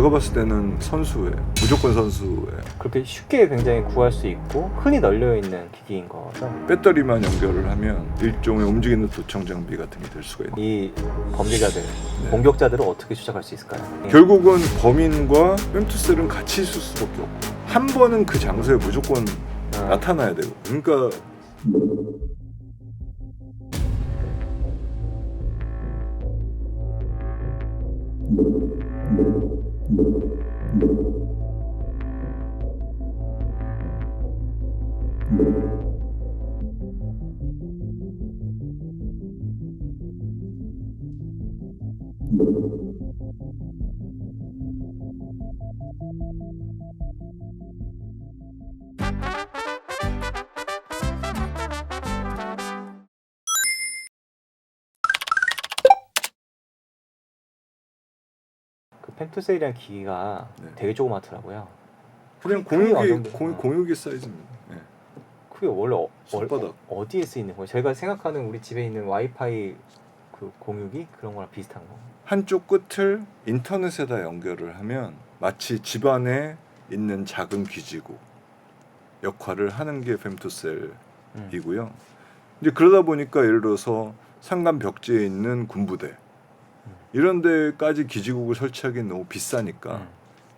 제가 봤을 때는 선수예요. 무조건 선수예요. 그렇게 쉽게 굉장히 구할 수 있고 흔히 널려 있는 기기인 거죠. 배터리만 연결을 하면 일종의 움직이는 도청 장비 같은 게 될 수가 있는. 이 범죄자들, 공격자들을 어떻게 추적할 수 있을까요? 결국은 범인과 fem토셀은 같이 있을 수밖에 없고 한 번은 그 장소에 무조건 나타나야 되고. 그러니까 그 펜토셀이라는 기기가 되게 조그맣더라고요. 그냥 크기 어느 정도? 공유기 사이즈입니다. 네. 그게 원래 손바닥. 어디에 쓰이는 거예요? 제가 생각하는 우리 집에 있는 와이파이 그 공유기 그런 거랑 비슷한 거. 한쪽 끝을 인터넷에다 연결을 하면 마치 집안에 있는 작은 기지국 역할을 하는 게 fem토셀이고요. 이제 그러다 보니까 예를 들어서 산간 벽지에 있는 군부대 이런 데까지 기지국을 설치하기는 너무 비싸니까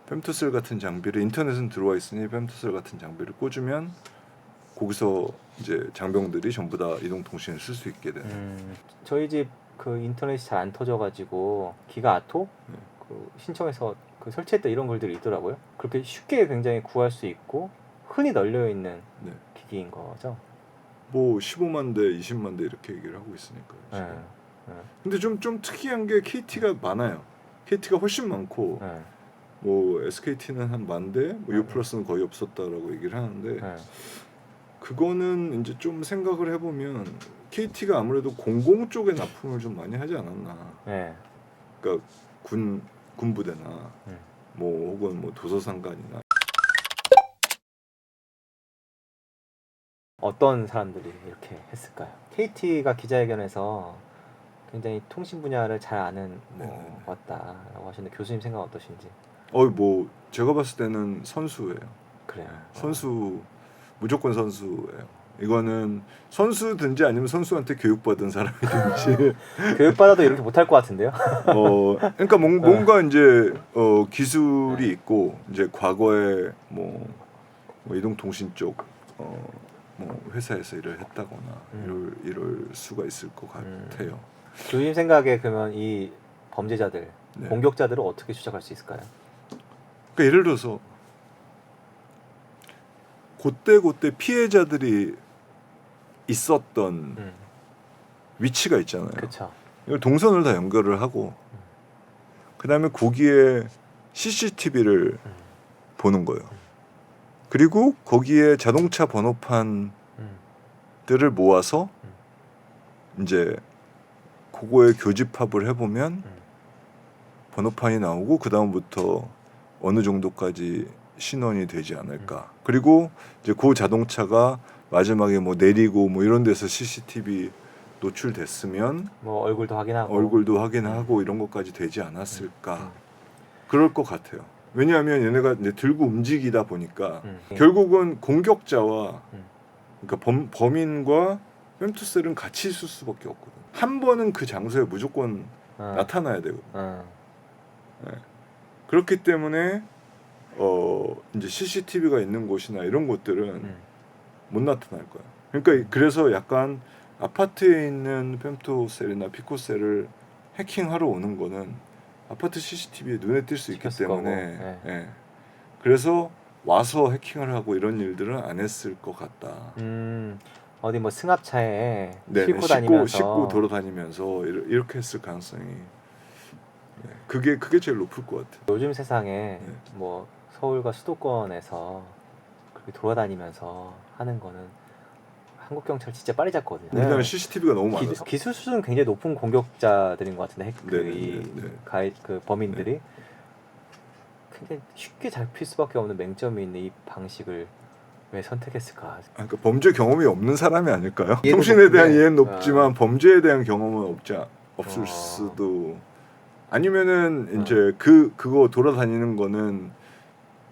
fem토셀 같은 장비를 인터넷은 들어와 있으니 fem토셀 같은 장비를 꽂으면 거기서 이제 장병들이 전부 다 이동통신을 쓸 수 있게 되는. 저희 집 그 인터넷이 잘 안 터져가지고 기가 아토 그 신청해서 그 설치했다 이런 글들이 있더라고요. 그렇게 쉽게 굉장히 구할 수 있고 흔히 널려 있는 기기인 거죠. 뭐 15만 대, 20만 대 이렇게 얘기를 하고 있으니까요. 지금. 근데 좀 특이한 게 KT가 많아요. KT가 훨씬 많고 뭐 SKT는 한 10,000대, 뭐 U+는 거의 없었다라고 얘기를 하는데 그거는 이제 좀 생각을 해보면 KT가 아무래도 공공 쪽에 납품을 좀 많이 하지 않았나. 그러니까 군부대나 뭐 혹은 뭐 도서상관이나. 어떤 사람들이 이렇게 했을까요? KT가 기자회견에서 굉장히 통신 분야를 잘 아는 뭐 같다라고 하시는데 교수님 생각 어떠신지? 뭐 제가 봤을 때는 선수예요. 그래요. 선수 무조건 선수예요. 이거는 선수든지 아니면 선수한테 교육받은 사람이든지 교육받아도 이렇게 못할 것 같은데요? 그러니까 뭔가 이제 기술이 있고 이제 과거에 뭐 이동통신 쪽 뭐 회사에서 일을 했다거나 이럴 수가 있을 것 같아요. 교수님 생각에 그러면 이 범죄자들, 공격자들을 어떻게 추적할 수 있을까요? 그러니까 예를 들어서 그때 피해자들이 있었던 위치가 있잖아요. 그렇죠. 이걸 동선을 다 연결을 하고 그다음에 거기에 CCTV를 보는 거예요. 그리고 거기에 자동차 번호판들을 모아서 이제 그거에 교집합을 해보면 번호판이 나오고 그 다음부터 어느 정도까지 신원이 되지 않을까. 그리고 이제 그 자동차가 마지막에 뭐 내리고 뭐 이런 데서 CCTV 노출됐으면 뭐 얼굴도 확인하고 이런 것까지 되지 않았을까. 그럴 것 같아요. 왜냐하면 얘네가 이제 들고 움직이다 보니까 결국은 공격자와 그러니까 범인과 fem토셀은 같이 있을 수밖에 없거든. 한 번은 그 장소에 무조건 나타나야 되거든. 그렇기 때문에 이제 CCTV가 있는 곳이나 이런 곳들은 못 나타날 거야. 그러니까 그래서 약간 아파트에 있는 fem토셀이나 피코셀을 해킹하러 오는 거는 아파트 CCTV에 눈에 띌 수 있기 때문에 그래서 와서 해킹을 하고 이런 일들은 안 했을 것 같다. 어디 뭐 승합차에 싣고 돌아다니면서 이렇게 했을 가능성이 그게 제일 높을 것 같아요. 요즘 세상에 뭐 서울과 수도권에서 그렇게 돌아다니면서 하는 거는 한국 경찰 진짜 빨리 잡거든요. 우리나라 CCTV가 너무 많아서 기술 수준 굉장히 높은 공격자들인 것 같은데 그 범인들이 굉장히 쉽게 잡힐 수밖에 없는 맹점이 있는 이 방식을 왜 선택했을까? 그러니까 범죄 경험이 없는 사람이 아닐까요? 통신에 대한 이해는 높지만 범죄에 대한 경험은 없을 수도 아니면은 이제 그거 돌아다니는 거는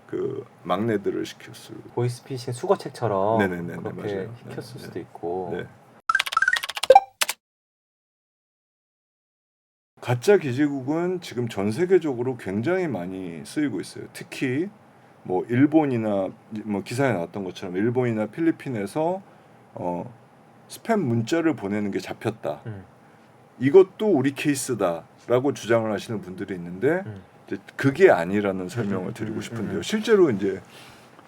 그 막내들을 시켰을. 보이스피싱 수거책처럼 네네네, 그렇게 맞아요. 시켰을 네, 수도 있고. 네. 가짜 기지국은 지금 전 세계적으로 굉장히 많이 쓰이고 있어요. 특히 뭐 일본이나 뭐 기사에 나왔던 것처럼 일본이나 필리핀에서 스팸 문자를 보내는 게 잡혔다. 이것도 우리 케이스다라고 주장을 하시는 분들이 있는데 이제 그게 아니라는 설명을 드리고 싶은데요. 실제로 이제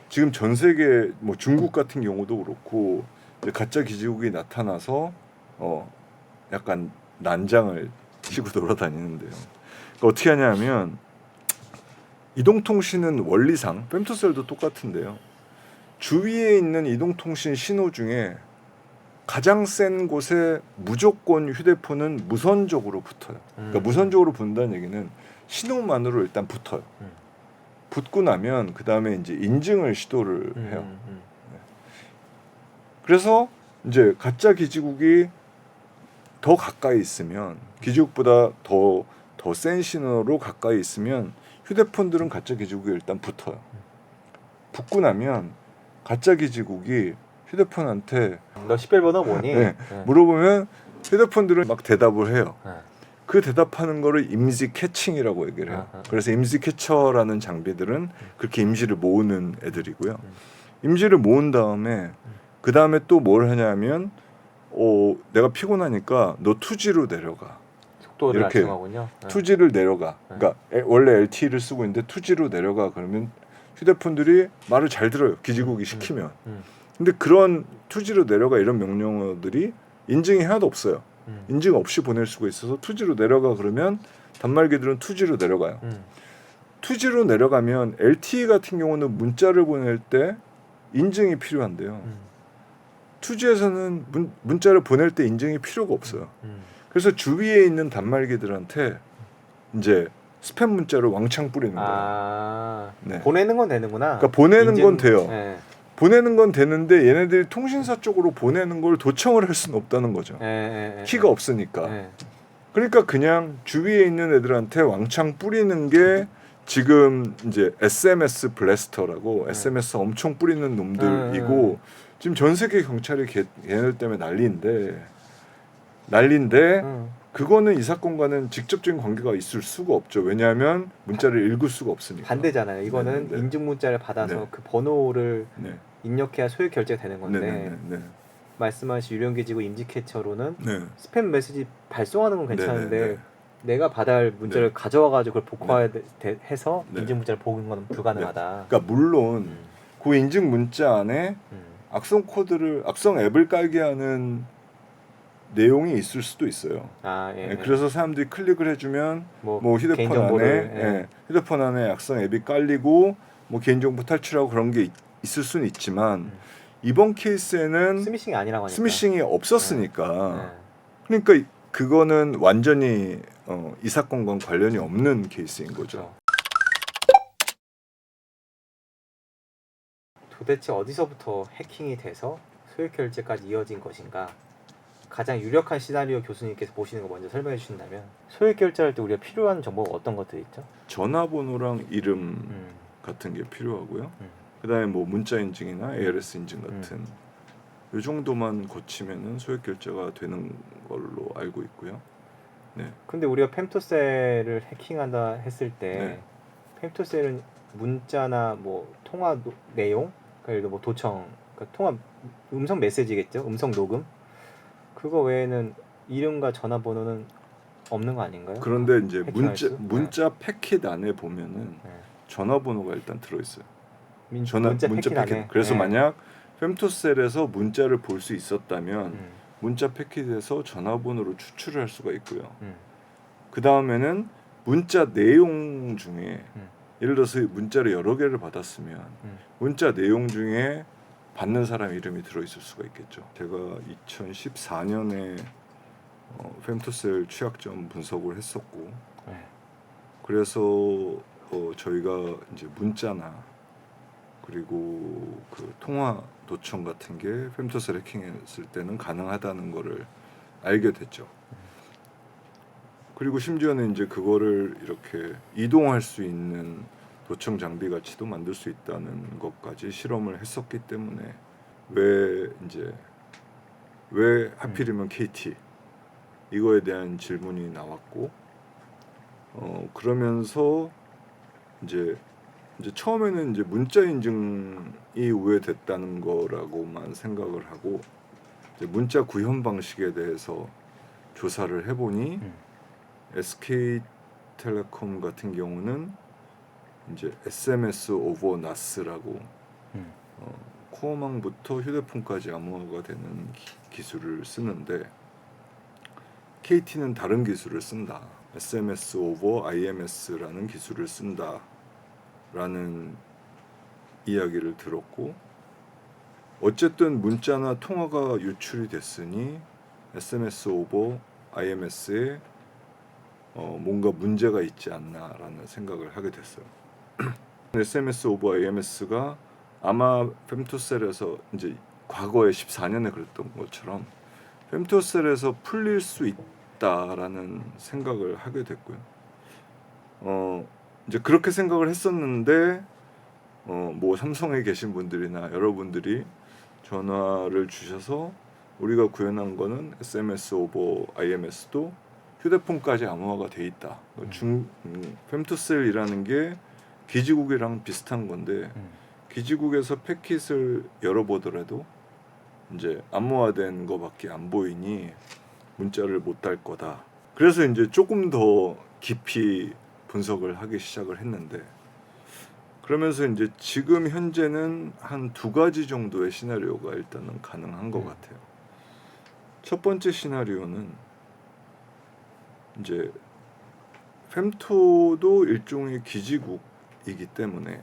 지금 전 세계 뭐 중국 같은 경우도 그렇고 이제 가짜 기지국이 나타나서 약간 난장을 치고 돌아다니는데요. 그러니까 어떻게 하냐면 이동통신은 원리상 fem토셀도 똑같은데요. 주위에 있는 이동통신 신호 중에 가장 센 곳에 무조건 휴대폰은 무선적으로 붙어요. 그러니까 무선적으로 붙는다는 얘기는 신호만으로 일단 붙어요. 붙고 나면 그 다음에 이제 인증을 시도를 해요. 네. 그래서 이제 가짜 기지국이 더 가까이 있으면 기지국보다 더 센 신호로 가까이 있으면 휴대폰들은 가짜 기지국에 일단 붙어요. 붙고 나면 가짜 기지국이 휴대폰한테 너 식별번호 뭐니? 네, 물어보면 휴대폰들은 막 대답을 해요. 네. 그 대답하는 거를 임시 캐칭이라고 얘기를 해요. 그래서 임시 캐처라는 장비들은 그렇게 임시를 모으는 애들이고요. 임시를 모은 다음에 그 다음에 또 뭘 하냐면 내가 피곤하니까 너 투지로 내려가. 속도를 이렇게 낮춰가군요. 투지를 내려가. 그러니까 원래 LTE를 쓰고 있는데 투지로 내려가. 그러면 휴대폰들이 말을 잘 들어요. 기지국이 시키면. 근데 그런 투지로 내려가 이런 명령어들이 인증이 하나도 없어요. 인증 없이 보낼 수가 있어서 투지로 내려가 그러면 단말기들은 투지로 내려가요. 투지로 내려가면 LTE 같은 경우는 문자를 보낼 때 인증이 필요한데요. 투지에서는 문자를 보낼 때 인증이 필요가 없어요. 그래서 주위에 있는 단말기들한테 이제 스팸 문자를 왕창 뿌리는 거예요. 네. 보내는 건 되는구나. 그러니까 보내는 건 돼요. 네. 보내는 건 되는데 얘네들이 통신사 쪽으로 보내는 걸 도청을 할 수는 없다는 거죠. 키가 없으니까. 그러니까 그냥 주위에 있는 애들한테 왕창 뿌리는 게 지금 이제 SMS 블래스터라고 SMS 엄청 뿌리는 놈들이고 지금 전 세계 경찰이 걔네들 때문에 난리인데 그거는 이 사건과는 직접적인 관계가 있을 수가 없죠. 왜냐하면 문자를 읽을 수가 없으니까. 반대잖아요. 이거는 인증 문자를 받아서 그 번호를 입력해야 소액 결제가 되는 건데 말씀하신 유령기지국 임시 캐처로는 스팸 메시지 발송하는 건 괜찮은데 내가 받아야 할 문자를 가져와가지고 그걸 복화해서 인증 문자를 보는 건 불가능하다. 그러니까 물론 그 인증 문자 안에 악성 앱을 깔게 하는 내용이 있을 수도 있어요. 그래서 사람들이 클릭을 해주면 뭐 휴대폰 안에 악성 앱이 깔리고 뭐 개인정보 탈출하고 그런 게 있을 수는 있지만 이번 케이스에는 스미싱이 아니라고 하니까. 스미싱이 없었으니까 그러니까 그거는 완전히 이 사건과 관련이 없는 케이스인 거죠. 도대체 어디서부터 해킹이 돼서 소액 결제까지 이어진 것인가? 가장 유력한 시나리오 교수님께서 보시는 거 먼저 설명해 주신다면 소액 결제할 때 우리가 필요한 정보가 어떤 것들이 있죠? 전화번호랑 이름 같은 게 필요하고요. 그다음에 뭐 문자 인증이나 ARS 인증 같은 이 정도만 거치면은 소액 결제가 되는 걸로 알고 있고요. 네. 근데 우리가 펨토셀을 해킹한다 했을 때 펨토셀은 문자나 뭐 통화 내용, 그러니까 뭐 도청, 그러니까 통화 음성 메시지겠죠? 음성 녹음. 그거 외에는 이름과 전화번호는 없는 거 아닌가요? 그런데 이제 문자 패킷 안에 보면은 전화번호가 일단 들어 있어요. 문자 패킷 안에. 그래서 만약 펨토셀에서 문자를 볼 수 있었다면 문자 패킷에서 전화번호를 추출을 할 수가 있고요. 그 다음에는 문자 내용 중에 예를 들어서 문자를 여러 개를 받았으면 문자 내용 중에 받는 사람 이름이 들어있을 수가 있겠죠. 제가 2014년에 펨토셀 취약점 분석을 했었고 그래서 저희가 이제 문자나 그리고 그 통화 도청 같은 게 펨토셀 해킹했을 때는 가능하다는 거를 알게 됐죠. 그리고 심지어는 이제 그거를 이렇게 이동할 수 있는 도청 장비 같이도 만들 수 있다는 것까지 실험을 했었기 때문에 왜 하필이면 KT 이거에 대한 질문이 나왔고 그러면서 이제 처음에는 이제 문자 인증이 우회됐다는 거라고만 생각을 하고 이제 문자 구현 방식에 대해서 조사를 해보니 SK텔레콤 같은 경우는 이제 SMS 오버 나스라고 코어망부터 휴대폰까지 암호화가 되는 기술을 쓰는데 KT는 다른 기술을 쓴다. SMS 오버 IMS라는 기술을 쓴다라는 이야기를 들었고 어쨌든 문자나 통화가 유출이 됐으니 SMS 오버 IMS에 뭔가 문제가 있지 않나라는 생각을 하게 됐어요. SMS 오버 IMS가 아마 femtocel에서 이제 과거에 14년에 그랬던 것처럼 femtocel에서 풀릴 수 있다라는 생각을 하게 됐고요. 이제 그렇게 생각을 했었는데 뭐 삼성에 계신 분들이나 여러분들이 전화를 주셔서 우리가 구현한 거는 SMS 오버 IMS도 휴대폰까지 암호화가 돼 있다. femtocel이라는 게 기지국이랑 비슷한 건데 기지국에서 패킷을 열어보더라도 이제 암호화된 거밖에 안 보이니 문자를 못 달 거다. 그래서 이제 조금 더 깊이 분석을 하기 시작을 했는데 그러면서 이제 지금 현재는 한 2가지 정도의 시나리오가 일단은 가능한 것 같아요. 첫 번째 시나리오는 이제 femto도 일종의 기지국이기 때문에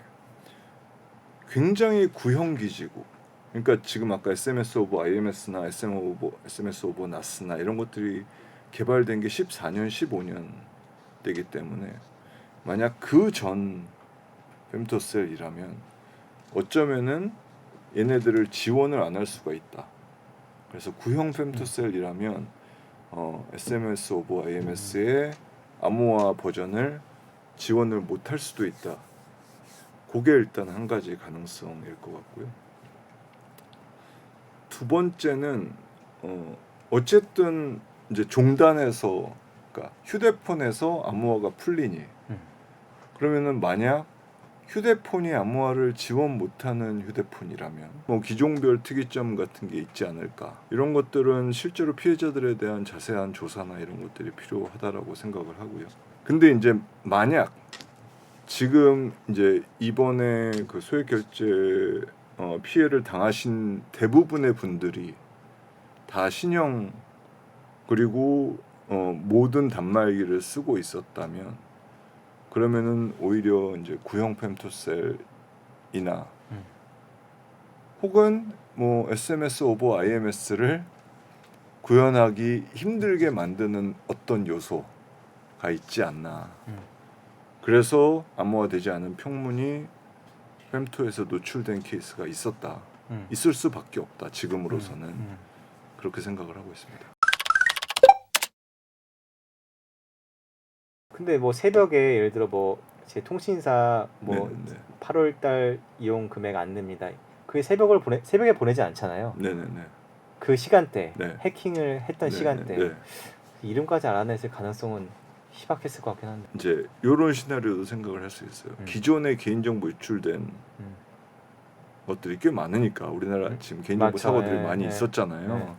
굉장히 구형 기지국. 그러니까 지금 아까 SMS 오버 IMS나 SMS 오버 나스나 이런 것들이 개발된 게 14년, 15년 되기 때문에 만약 그 전 femtocel이라면 어쩌면은 얘네들을 지원을 안 할 수가 있다. 그래서 구형 femtocel이라면 SMS 오버 IMS의 암호화 버전을 지원을 못 할 수도 있다. 그게 일단 한 가지 가능성일 것 같고요. 두 번째는 어쨌든 이제 종단에서 그러니까 휴대폰에서 암호화가 풀리니 그러면은 만약 휴대폰이 암호화를 지원 못하는 휴대폰이라면 뭐 기종별 특이점 같은 게 있지 않을까 이런 것들은 실제로 피해자들에 대한 자세한 조사나 이런 것들이 필요하다라고 생각을 하고요. 근데 이제 만약 지금 이제 이번에 그 소액 결제 피해를 당하신 대부분의 분들이 다 신형 그리고 모든 단말기를 쓰고 있었다면 그러면은 오히려 이제 구형 femtocel이나 혹은 뭐 SMS 오버 IMS를 구현하기 힘들게 만드는 어떤 요소가 있지 않나. 그래서 암호화되지 않은 평문이 femto에서 노출된 케이스가 있었다. 있을 수밖에 없다. 지금으로서는 그렇게 생각을 하고 있습니다. 근데 뭐 새벽에 예를 들어 뭐 제 통신사 뭐 네네네. 8월 달 이용 금액 안 냅니다. 그게 새벽에 보내지 않잖아요. 네네네. 그 시간대 네. 해킹을 했던 시간대 네. 이름까지 알아냈을 가능성은 희박했을 것 같긴 한데. 이제 이런 시나리오도 생각을 할 수 있어요. 기존에 개인정보 유출된 것들이 꽤 많으니까 우리나라 지금 개인정보 맞죠. 사고들이 예, 많이 예. 있었잖아요. 예.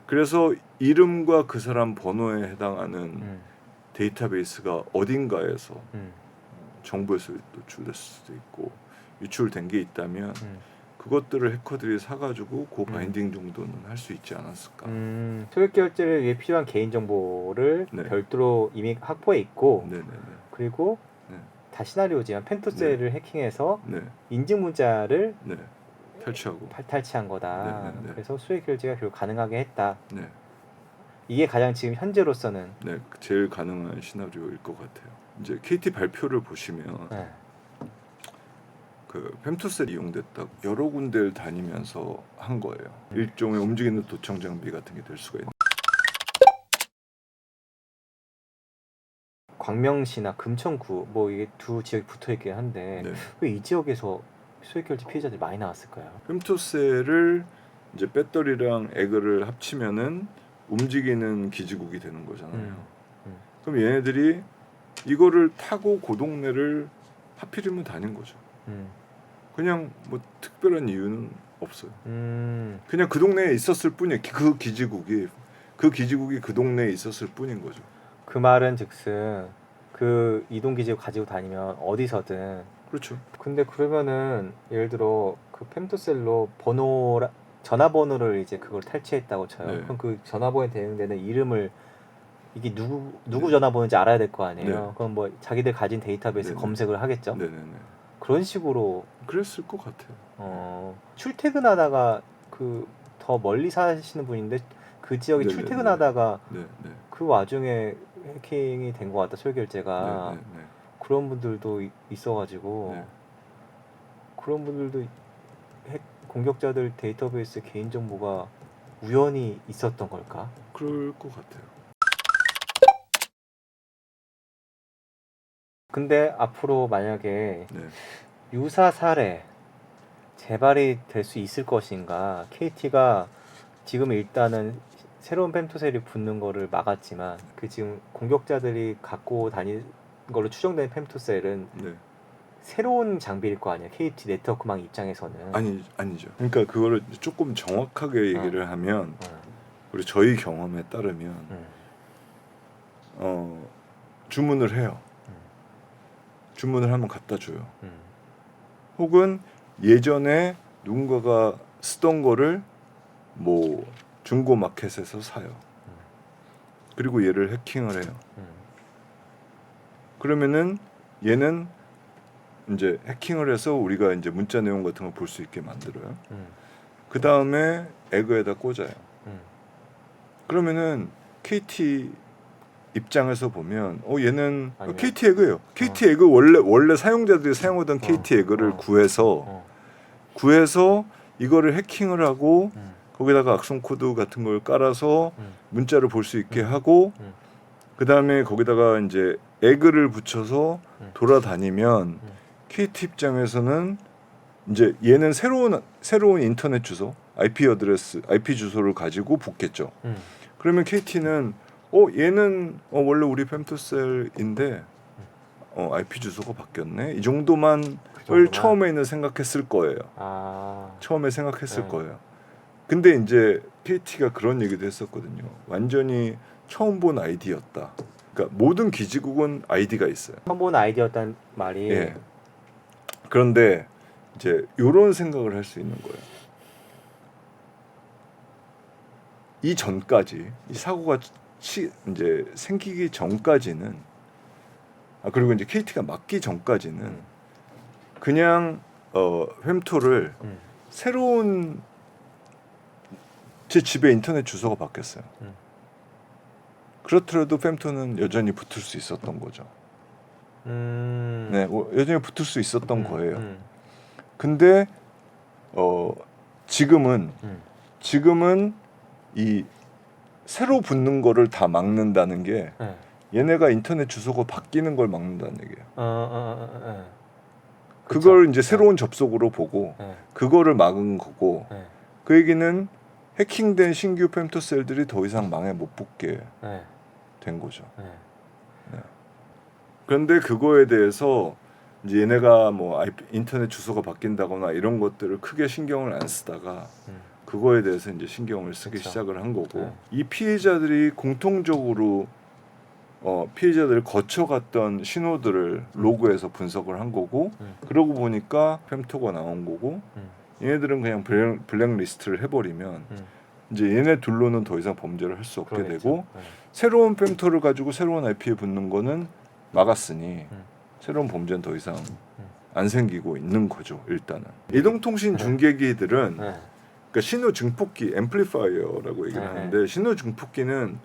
그래서 이름과 그 사람 번호에 해당하는 데이터베이스가 어딘가에서 정보에서 노출될 수도 있고 유출된 게 있다면 그것들을 해커들이 사가지고 그 바인딩 정도는 할 수 있지 않았을까. 소액 결제를 위해 필요한 개인 정보를 네. 별도로 이미 확보해 있고 네네네. 그리고 네. 다 시나리오지만 femtocel을 해킹해서 네. 인증 문자를 네. 탈취하고. 탈취한 거다. 네네네. 그래서 수액 결제가 결국 가능하게 했다. 네. 이게 가장 지금 현재로서는 네. 제일 가능한 시나리오일 것 같아요. 이제 KT 발표를 보시면 네. 그 femtocell 이용됐다고 여러 군데를 다니면서 한 거예요. 일종의 움직이는 도청 장비 같은 게 될 수가 있는. 광명시나 금천구 뭐 이게 두 지역이 붙어 있긴 한데 네. 왜 이 지역에서 소액결제 피해자들이 많이 나왔을까요? femtocel을 이제 배터리랑 에그를 합치면은 움직이는 기지국이 되는 거잖아요. 그럼 얘네들이 이거를 타고 그 동네를 하필이면 다닌 거죠. 그냥 뭐 특별한 이유는 없어요. 그냥 그 동네에 있었을 뿐이에요. 그 기지국이 그 동네에 있었을 뿐인 거죠. 그 말은 즉슨 그 이동기지를 가지고 다니면 어디서든. 그렇죠. 근데 그러면은 예를 들어 그 femtocel로 전화번호를 이제 그걸 탈취했다고 쳐요. 네. 그럼 그 전화번호에 대응되는 이름을 이게 누구 네. 전화번호인지 알아야 될 거 아니에요. 네. 그럼 뭐 자기들 가진 데이터베이스 네네. 검색을 하겠죠. 네네네. 그런 식으로 그랬을 것 같아요. 출퇴근하다가 그 더 멀리 사시는 분인데 그 지역에 네네네. 출퇴근하다가 네, 네. 그 와중에 해킹이 된 것 같다. 소액결제가. 네, 네, 네. 그런 분들도 있어가지고 네. 그런 분들도 공격자들 데이터베이스 개인정보가 우연히 있었던 걸까? 그럴 것 같아요. 근데 앞으로 만약에 네. 유사 사례 재발이 될 수 있을 것인가? KT가 지금 일단은 새로운 femtocel이 붙는 거를 막았지만 그 지금 공격자들이 갖고 다닌 걸로 추정되는 femtocel은 네. 새로운 장비일 거 아니야. KT 네트워크망 입장에서는. 아니죠. 그러니까 그거를 조금 정확하게 얘기를 하면 우리 저희 경험에 따르면 주문을 해요. 주문을 하면 갖다 줘요. 혹은 예전에 누군가가 쓰던 거를 뭐 중고 마켓에서 사요. 그리고 얘를 해킹을 해요. 그러면은 얘는 이제 해킹을 해서 우리가 이제 문자 내용 같은 걸 볼 수 있게 만들어요. 그 다음에 에그에다 꽂아요. 그러면은 KT 입장에서 보면 얘는 아니요. KT 에그예요. KT 에그 원래 사용자들이 사용하던 KT 에그를 구해서 이거를 해킹을 하고 거기다가 악성 코드 같은 걸 깔아서 문자를 볼 수 있게 하고 그 다음에 거기다가 이제 에그를 붙여서 돌아다니면 KT 입장에서는 이제 얘는 새로운 인터넷 주소, IP 주소를 가지고 붙겠죠. 그러면 KT는 얘는 원래 우리 femtocel인데 IP 주소가 바뀌었네. 이 정도만 처음에는 생각했을 거예요. 처음에 생각했을 거예요. 근데 이제 KT가 그런 얘기도 했었거든요. 완전히 처음 본 아이디였다. 그러니까 모든 기지국은 아이디가 있어요. 처음 본 아이디였단 말이. 예. 그런데 이제 이런 생각을 할 수 있는 거예요. 이 전까지 이 사고가 이제 생기기 전까지는 그리고 이제 KT가 막기 전까지는 그냥 femto를 새로운 제 집에 인터넷 주소가 바뀌었어요. 그렇더라도 femto는 여전히 붙을 수 있었던 거죠. 네, 여전히 붙을 수 있었던 거예요. 근데 지금은 이 새로 붙는 거를 다 막는다는 게 얘네가 인터넷 주소가 바뀌는 걸 막는다는 얘기예요. 그걸 이제 새로운 접속으로 보고 그거를 막은 거고 그 얘기는 해킹된 신규 femtocel들이 더 이상 망에 못 붙게 된 거죠. 네. 그런데 그거에 대해서 이제 얘네가 뭐 인터넷 주소가 바뀐다거나 이런 것들을 크게 신경을 안 쓰다가 그거에 대해서 이제 신경을 쓰기 그쵸. 시작을 한 거고 이 피해자들이 공통적으로 피해자들을 거쳐갔던 신호들을 로그에서 분석을 한 거고 그러고 보니까 femto가 나온 거고 얘네들은 그냥 블랙리스트를 해버리면 이제 얘네 둘로는 더 이상 범죄를 할 수 없게 그러겠죠. 되고 새로운 femto를 가지고 새로운 IP에 붙는 거는 막았으니 새로운 범죄는 더 이상 안 생기고 있는 거죠. 일단은 이동통신 중계기들은 그러니까 신호 증폭기 앰플리파이어라고 얘기를 하는데 신호 증폭기는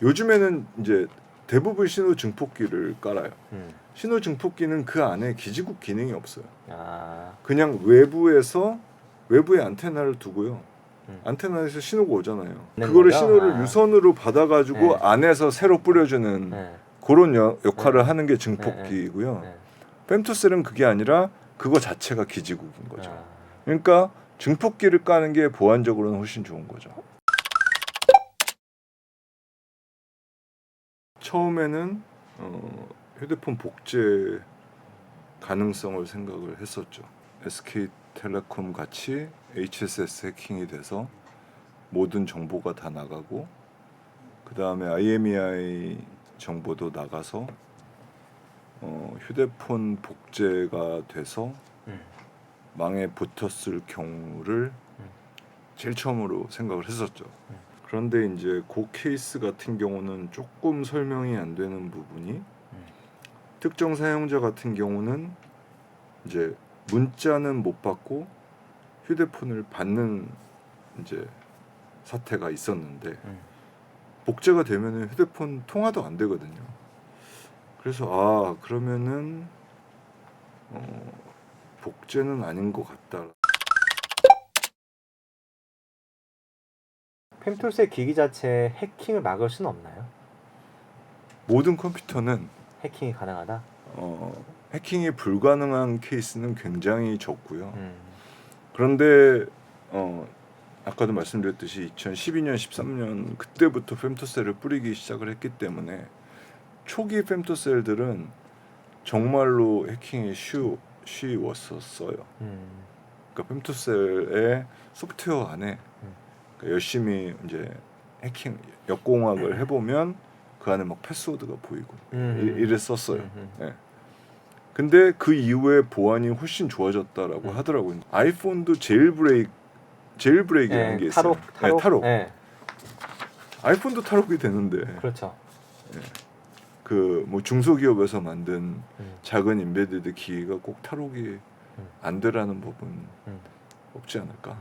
요즘에는 이제 대부분 신호 증폭기를 깔아요. 신호 증폭기는 그 안에 기지국 기능이 없어요. 그냥 외부에 안테나를 두고요. 안테나에서 신호가 오잖아요. 그거를 신호를 유선으로 받아가지고 안에서 새로 뿌려주는 그런 역할을 네. 하는 게 증폭기이고요. 네. femtocel은 그게 아니라 그거 자체가 기지국인 거죠. 아, 그러니까 증폭기를 까는 게 보안적으로는 훨씬 좋은 거죠. 처음에는 휴대폰 복제 가능성을 생각을 했었죠. SK텔레콤 같이 HSS 해킹이 돼서 모든 정보가 다 나가고 그 다음에 IMEI 정보도 나가서 휴대폰 복제가 돼서 망에 붙었을 경우를 제일 처음으로 생각을 했었죠. 그런데 이제 그 케이스 같은 경우는 조금 설명이 안 되는 부분이 특정 사용자 같은 경우는 이제 문자는 못 받고 휴대폰을 받는 이제 사태가 있었는데 복제가 되면은 휴대폰 통화도 안 되거든요. 그래서 그러면은 복제는 아닌 것 같다. 펜툴스의 기기 자체에 해킹을 막을 수는 없나요? 모든 컴퓨터는 해킹이 가능하다? 해킹이 불가능한 케이스는 굉장히 적고요. 그런데 아까도 말씀드렸듯이 2012년, 13년 그때부터 femtocel을 뿌리기 시작을 했기 때문에 초기 femtocel들은 정말로 해킹이 쉬웠었어요. 그러니까 femtocel의 소프트웨어 안에 그러니까 열심히 이제 해킹 역공학을 해보면 그 안에 막 패스워드가 보이고 이랬었어요. 네. 근데 그 이후에 보안이 훨씬 좋아졌다라고 하더라고요. 아이폰도 제일브레이크라는 게 있어요. 탈옥. 네. 아이폰도 탈옥이 되는데 그렇죠. 그 뭐 중소기업에서 만든 작은 인베디드 기기가 꼭 탈옥이 안 되라는 법은 없지 않을까?